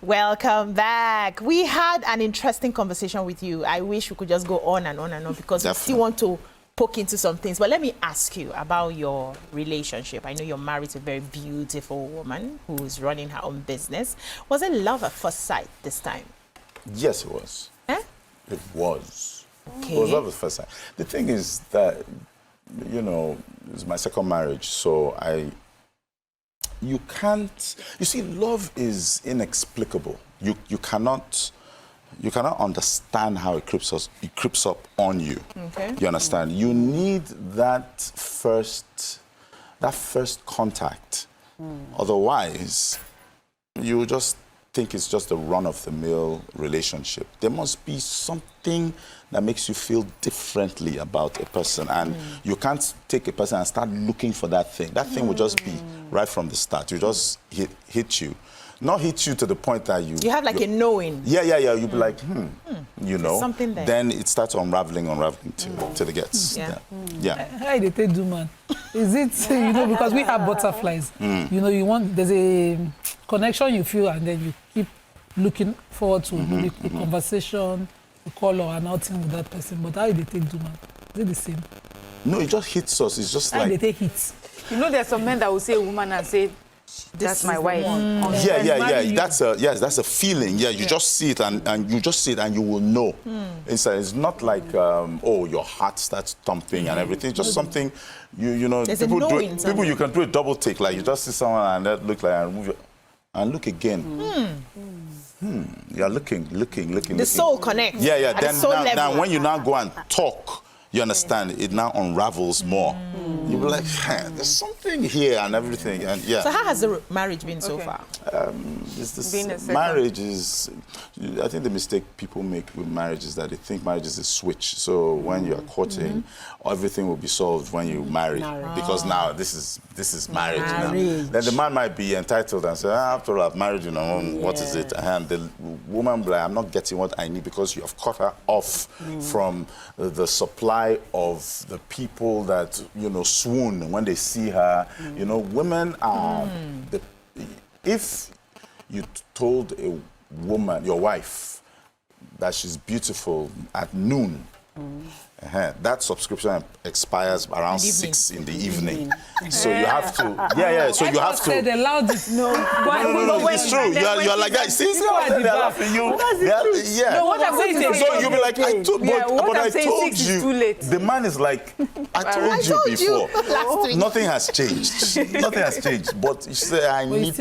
Welcome back. We had an interesting conversation with you. I wish we could just go on and on and on because we still want to poke into some things. But let me ask you about your relationship. I know you're married to a very beautiful woman who's running her own business. Was it love at first sight this time? Yes, it was. Eh? It was. Okay. It was love at first sight. The thing is that, you know, it's my second marriage, so you can't, you see, love is inexplicable. You cannot understand how it creeps up on you. Okay. You understand? You need that first contact. Otherwise, you just think it's just a run-of-the-mill relationship. There must be something that makes you feel differently about a person, and you can't take a person and start looking for that thing. That thing will just be right from the start. You just hit you. Not hit you to the point that you have like a knowing. Yeah. You'll be like, you know. Something there. Then it starts unraveling to the gets. Yeah. How they take do, man? Is it, you know, because we have butterflies. You know, there's a connection you feel, and then you keep looking forward to the conversation, the call or an outing with that person. But how they take do, man? Is it the same? No, it just hits us. It's just how like... they take hits? You know, there's some men that will say woman and say, that's my wife. Yeah. That's a feeling. Yeah, you just see it and you just see it and you will know. It's not like oh, your heart starts thumping and everything. It's just something you know. People you can do a double take, like you just see someone and that look like and move your, and look again. You're looking. The soul connects. Yeah. Then now when you now go and talk, you understand, it now unravels more. You'll be like, there's something here and everything. And yeah. So how has the marriage been so far? Marriage is, I think the mistake people make with marriage is that they think marriage is a switch. So when you're courting, everything will be solved when you marry. Because now this is marriage. Now. Then the man might be entitled and say, after all, I've married, you know, what is it? And the woman will be like, I'm not getting what I need because you have cut her off from the supply of the people that, you know, swoon when they see her. You know, women are... If you told a woman, your wife, that she's beautiful at noon, that subscription expires around 6 in the evening. So you have to, so you have to. Said the loudest, no, it's true. You're like that. See, they're laughing. No, what I'm saying is, so you'll be like, I told you. Too late. The man is like, I told you before. Nothing has changed. Nothing has changed. But you say, I need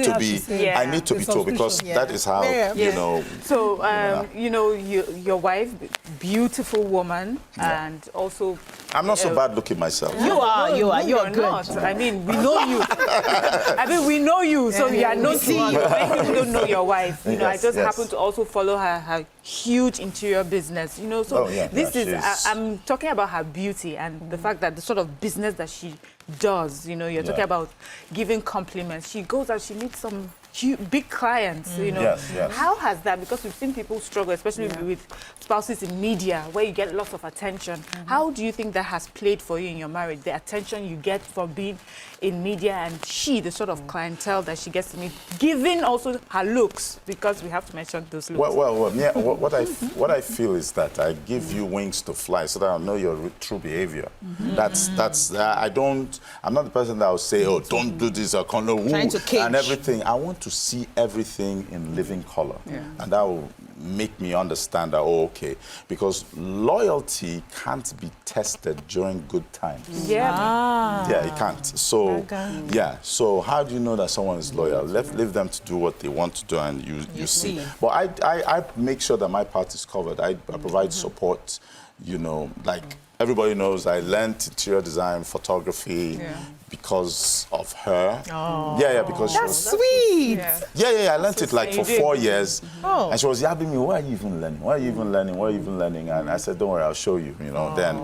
to be told because that is how you know. So you know, your wife, beautiful woman, and also. I'm not so bad looking myself. You are good. Not. I mean, we know you. I mean, we know you, so you are not seeing you. When people don't know your wife, you know, I just happen to also follow her huge interior business, you know. So this is, I'm talking about her beauty and the fact that the sort of business that she does, you know, you're talking about giving compliments. She goes out, she meets some big clients, you know. How has that, because we've seen people struggle, especially with spouses in media, where you get lots of attention. How do you think that has played for you in your marriage, the attention you get from being in media and the sort of clientele that she gets to meet, given also her looks, because we have to mention those looks. What I feel is that I give you wings to fly so that I know your true behavior. I'm not the person that will say, oh, don't do this, or and everything. I want to see everything in living color. And that will make me understand that, oh, okay, because loyalty can't be tested during good times. It can't. So, so how do you know that someone is loyal? Leave them to do what they want to do and you see. But I make sure that my part is covered. I provide support, you know, like everybody knows I learned interior design, photography, because of her. Because she was... sweet. I learned it like for 4 years. And she was yabbing me, why are you even learning? Why are you even learning? Why are you even learning? And I said, don't worry, I'll show you, you know. Then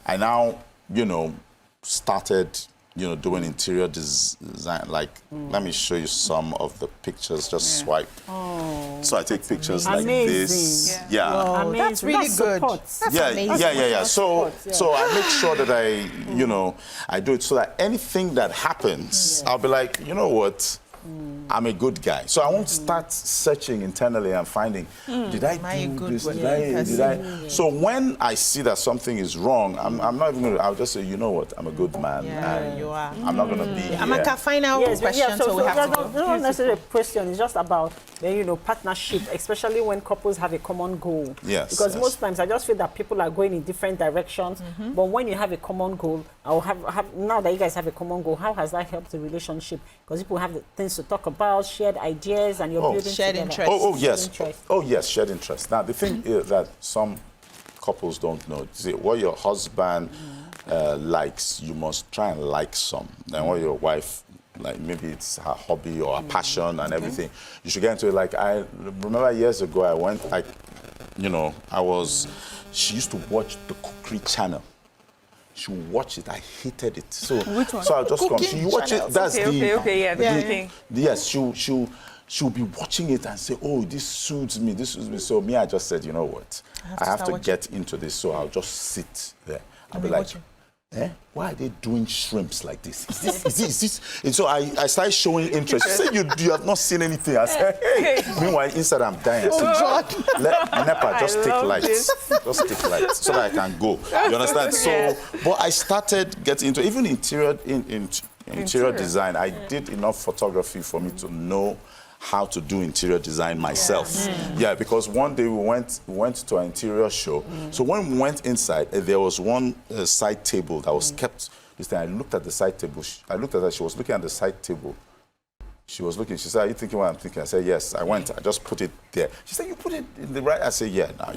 I now, you know, started, you know, doing interior design. Like, let me show you some of the pictures. Just swipe. So I take pictures like this. That's really good. So I make sure that I, you know, I do it so that anything that happens, I'll be like, you know what? I'm a good guy. So I won't start searching internally and finding, did I do this? Did I? So when I see that something is wrong, I'm not even going to, I'll just say, you know what, I'm a good man. Yeah, you are. I'm not going to be here. Amaka, final question, so we have to go. It's not necessarily a question, it's just about, partnership, especially when couples have a common goal. Yes. Because most times I just feel that people are going in different directions, but when you have a common goal, now that you guys have a common goal, how has that helped the relationship? Because people have things to talk about, shared ideas, and you're building shared together. interest. Oh, yes, shared interest. Now, the thing is that some couples don't know. See, what your husband likes, you must try and like some. And what your wife, like maybe it's her hobby or her passion and everything, you should get into it. Like, I remember years ago, she used to watch the cookery channel. She would watch it. I hated it. So, which one? So I'll just come. She watch it. That's Yes, she'll be watching it and say, oh, this suits me. So me, I just said, you know what? I have to get into this. So I'll just sit there. I'll be like, why are they doing shrimps like this? Is this? And so I started showing interest. She said, you have not seen anything. I said, hey. Meanwhile, inside I'm dying. I said, let Nepa just take lights. Just take lights so that I can go. You understand? So, but I started getting into even interior design. I did enough photography for me to know how to do interior design myself. Yeah, because one day we went to an interior show. So when we went inside, there was one side table that was kept. This time I looked at the side table. I looked at her. She was looking at the side table. She was looking. She said, "Are you thinking what I'm thinking?" I said, "Yes." I went. I just put it there. She said, "You put it in the right." I said, "Yeah." Now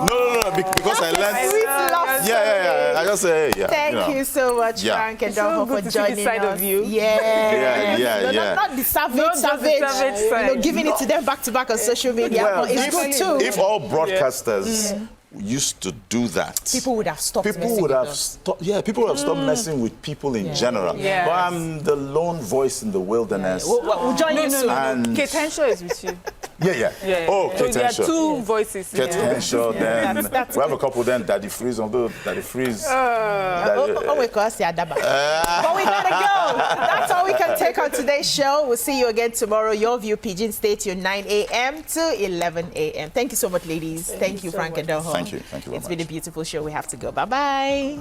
no, because I learned. Yeah. I just say, yeah. Thank you so much, Frank Edoho, for joining side us. of you. Yeah. Not the savage. Giving it to them back to back on social media, but it's good too. If all broadcasters used to do that, people would have stopped. People would have stopped messing with people in general. But I'm the lone voice in the wilderness. We'll join you soon. Kate Henshaw is with you. Yeah. Oh, Kate There are Henshaw. two voices. Kate Henshaw, then we have a couple, then Daddy Freeze, although Daddy Freeze... But we gotta go. That's all we can take on today's show. We'll see you again tomorrow. Your View Pigeon, stay tuned 9 a.m. to 11 a.m. Thank you so much, ladies. Thank you, Frank Edoho. Thank you very much. It's been a beautiful show. We have to go. Bye-bye.